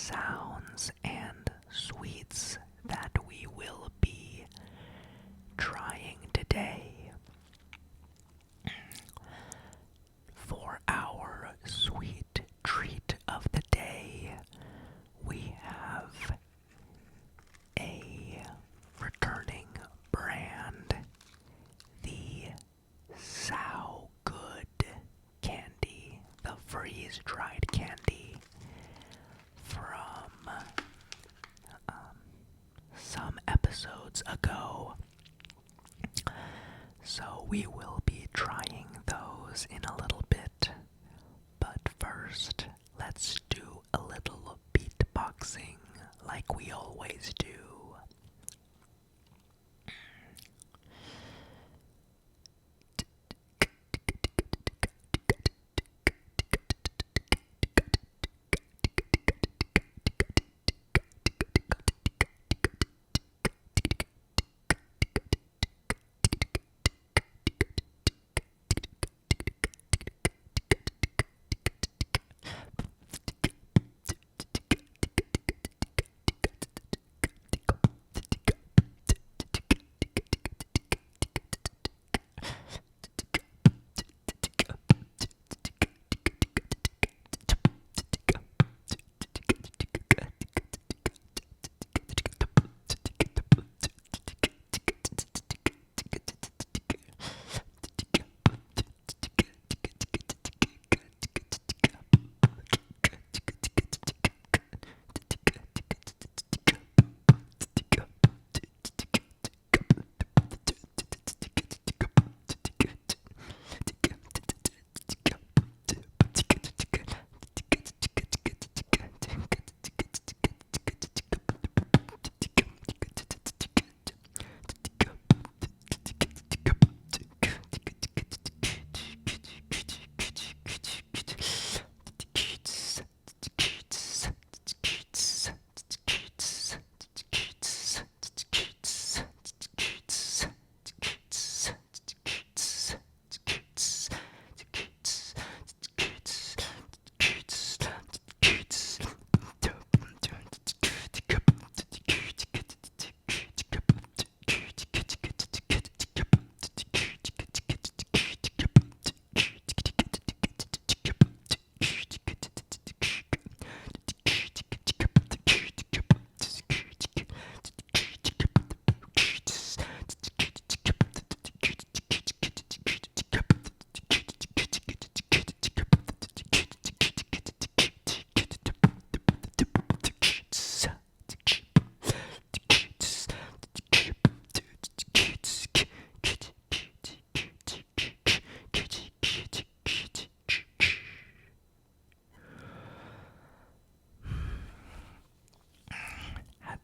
sounds and sweets that we will be trying today. For our sweet treat of the day, we have a returning brand, the So Good candy, the freeze-dried candy from some episodes ago. So we will be trying those in a little bit. But first, let's do a little beatboxing like we always do.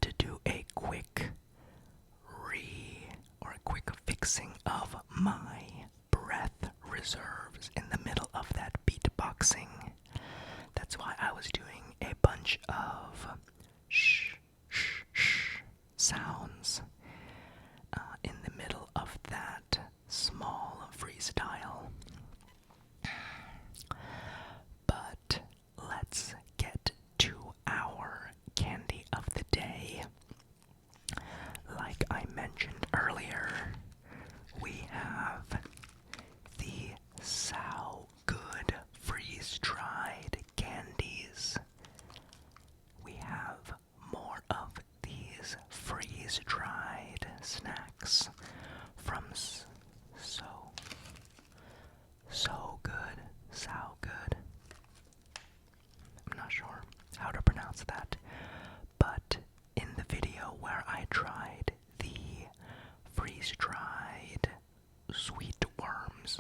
To do a quick fixing of my breath reserves in the middle of that beatboxing. That's why I was doing a bunch of shh, shh, shh sounds in the middle of that small freestyle. But let's get to our candy of the day. Like I mentioned earlier, we have the So Good freeze-dried candies. We have more of these freeze-dried snacks from So Good, So Good. I'm not sure how to pronounce that, but in the video where I tried the freeze-dried sweet worms,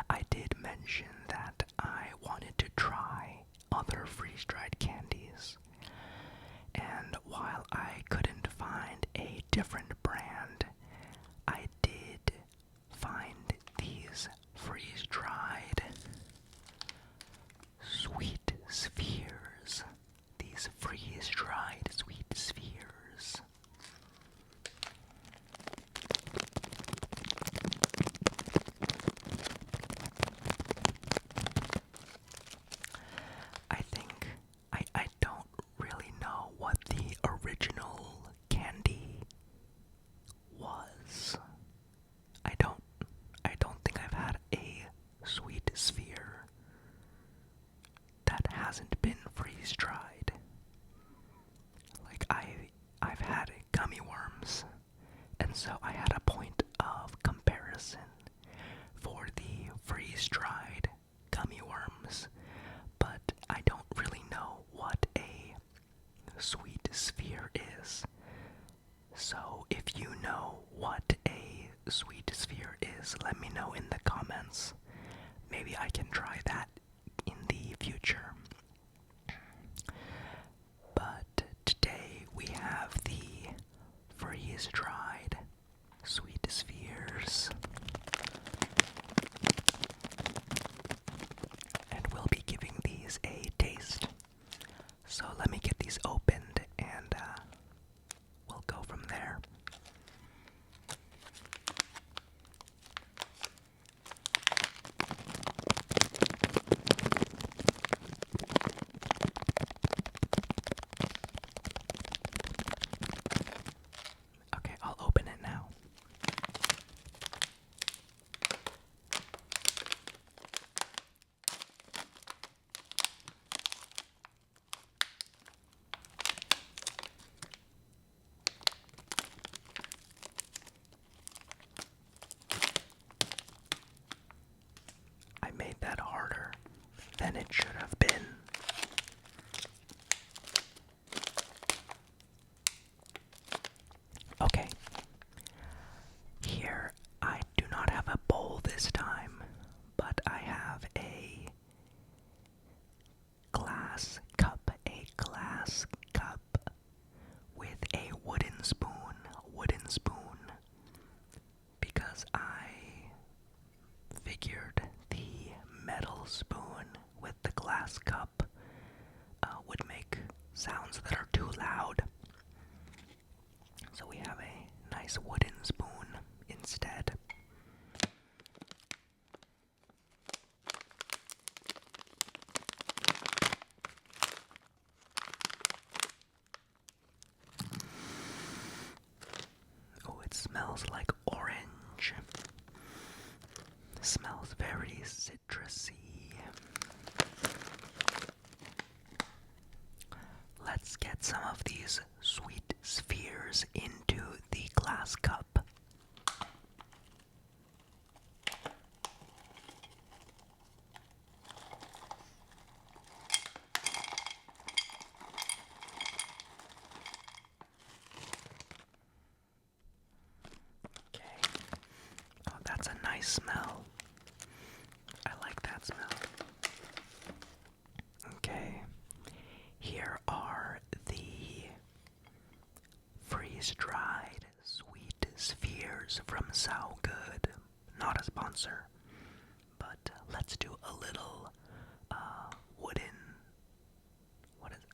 I did mention that I wanted to try other freeze-dried candies. And while I couldn't find a different brand, I did find these freeze-dried sweet spheres. These freeze-dried sweet spheres. I think I listen for the freeze-dried gummy worms, but I don't really know what a sweet sphere is. So if you know what a sweet sphere is, let me know in the comments. Maybe I can try that in the future. But today we have the freeze-dried sweet spheres. And we'll be giving these a taste. So let me get these opened and we'll go from there. Okay, I'll open it now. I made that harder than it should have been. Okay. Here, I do not have a bowl this time, but I have a glass cup with a wooden spoon, because I figured the metal spoon with the glass cup would make sounds that are too loud. So we have a nice wooden spoon instead. Oh, it smells like orange. It smells very citrusy. Let's get some of these sweet spheres into the glass cup. Okay. Oh, that's a nice smell. I like that smell. Okay. Here are the freeze-dried sweet spheres from So Good. Not a sponsor, but let's do a little wooden.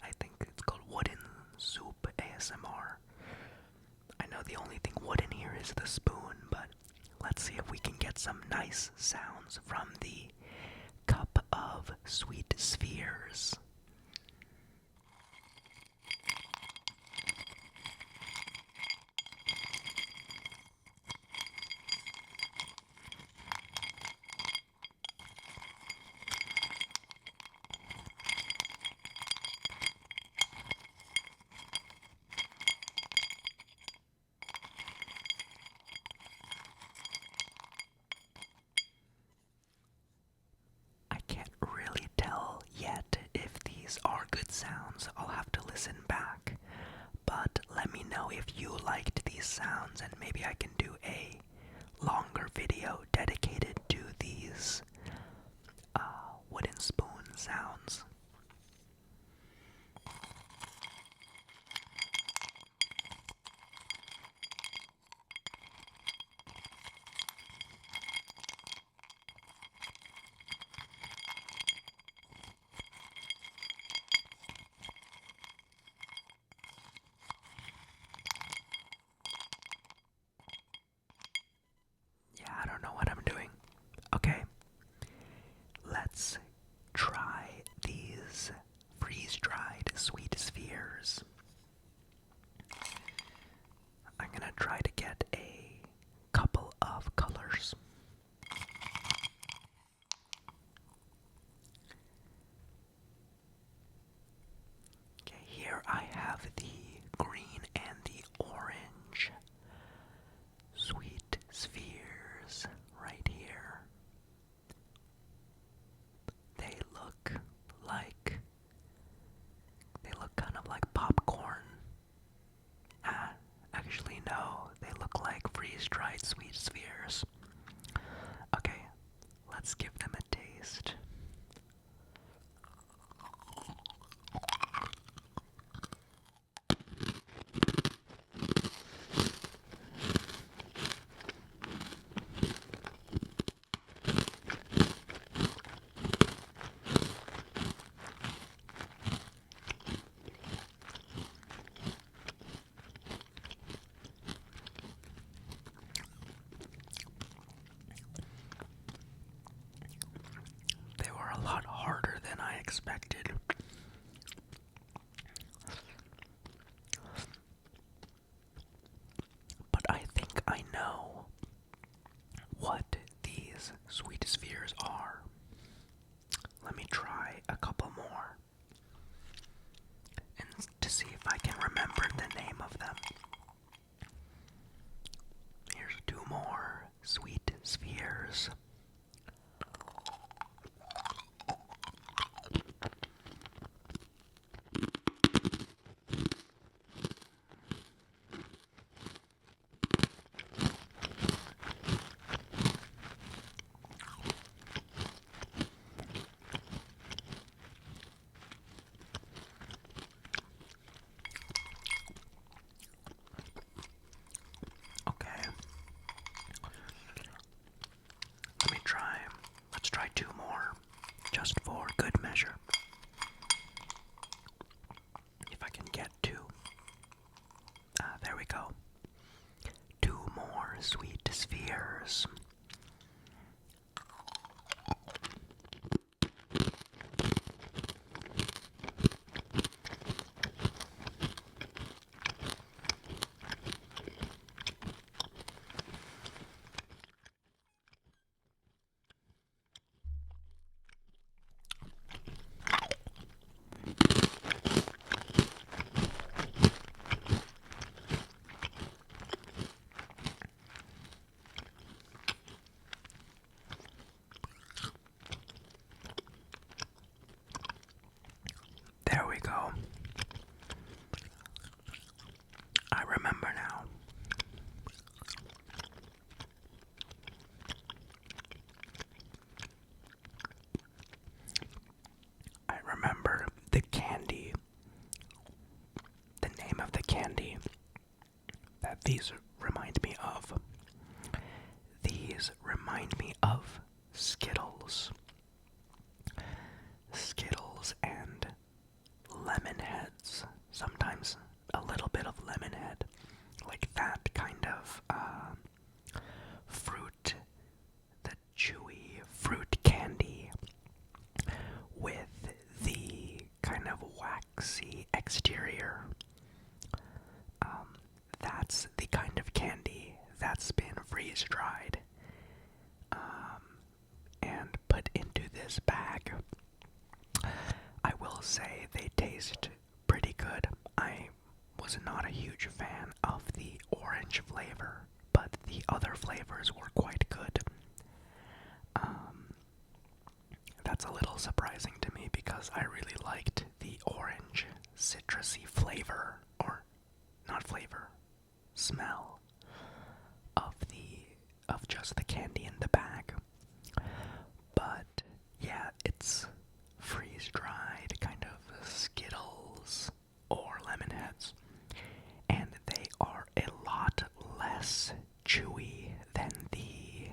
I think it's called wooden soup ASMR. I know the only thing wooden here is the spoon, but let's see if we can get some nice sounds from the cup of sweet spheres. I can't really tell yet if these are good sounds. I'll have to listen back. But let me know if you liked these sounds, and maybe I can do a longer video dedicated to these wooden spoon sounds. Yeah, I don't know what I'm doing. Okay, let's try these freeze-dried sweet spheres. I'm gonna try to get a couple of colors. Okay, here I have the green and the orange sweet spheres. sweet spheres. There we go. I remember now. I remember the candy, the name of the candy that these remind me of. These remind me of Skittles. Skittles and lemon heads. Sometimes a little bit of lemon head. Like that kind of fruit, the chewy fruit candy with the kind of waxy exterior. That's the kind of candy that's been freeze-dried and put into this bag. I will say they taste pretty good. I was not a huge fan of the orange flavor, but the other flavors were quite good. That's a little surprising to me because I really liked the orange citrusy flavor, or not flavor, smell of just the candy in the bag. But yeah, it's freeze-dried kind of Skittles or lemon heads, and they are a lot less chewy than the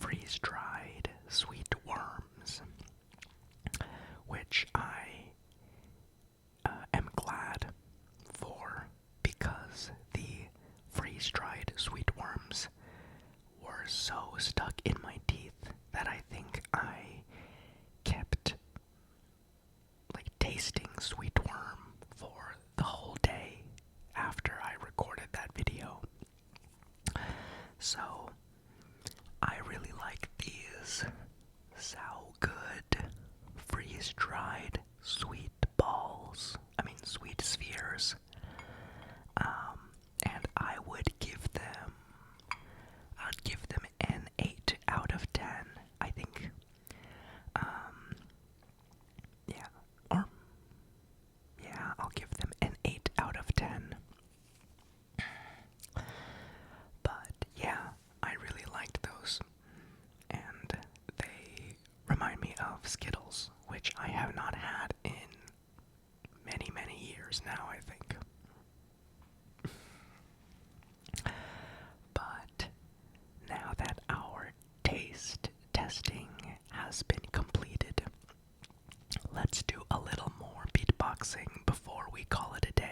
freeze-dried sweet worms, which I am glad for, because the freeze-dried sweet worms were so stuck in my teeth that I think I kept tasting sweet worm for the whole day after I recorded that video. So I really like these so good freeze-dried sweet balls. I mean sweet spheres. And I'd give them an 8 out of 10. I think. I'll give them an 8 out of 10. But yeah, I really liked those. And they remind me of Skittles, which I have not had in many, many years now, I think. But now that our taste testing has been completed, let's do a little more beatboxing before we call it a day.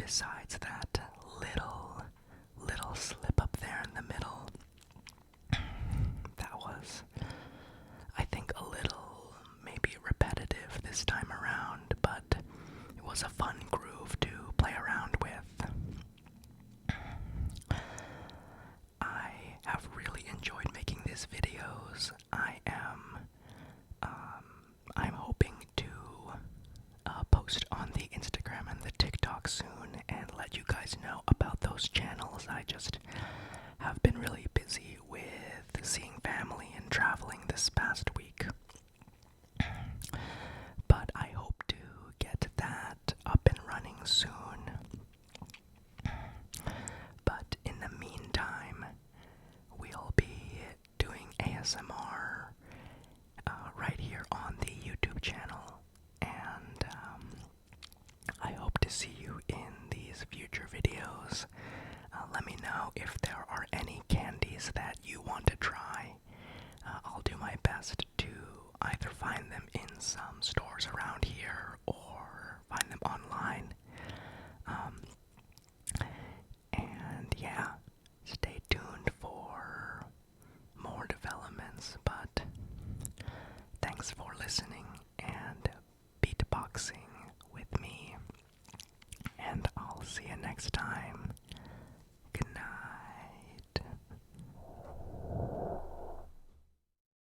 besides that little slip up there in the middle, that was, I think, a little maybe repetitive this time around, but it was a fun groove to play around with. I have really enjoyed making these videos. I'm hoping to post on the Instagram and the TikTok soon and let you guys know about those channels. I just have been really busy with seeing family and traveling this past week. But I hope to get that up and running soon. But in the meantime, we'll be doing ASMR right here on the YouTube channel, and I hope to see you in these future videos. Let me know if there are any candies that you want to try. I'll do my best to either find them in some stores around here or find them online. And yeah, stay tuned for more developments, but thanks for listening and beatboxing with me, and I'll see you next time.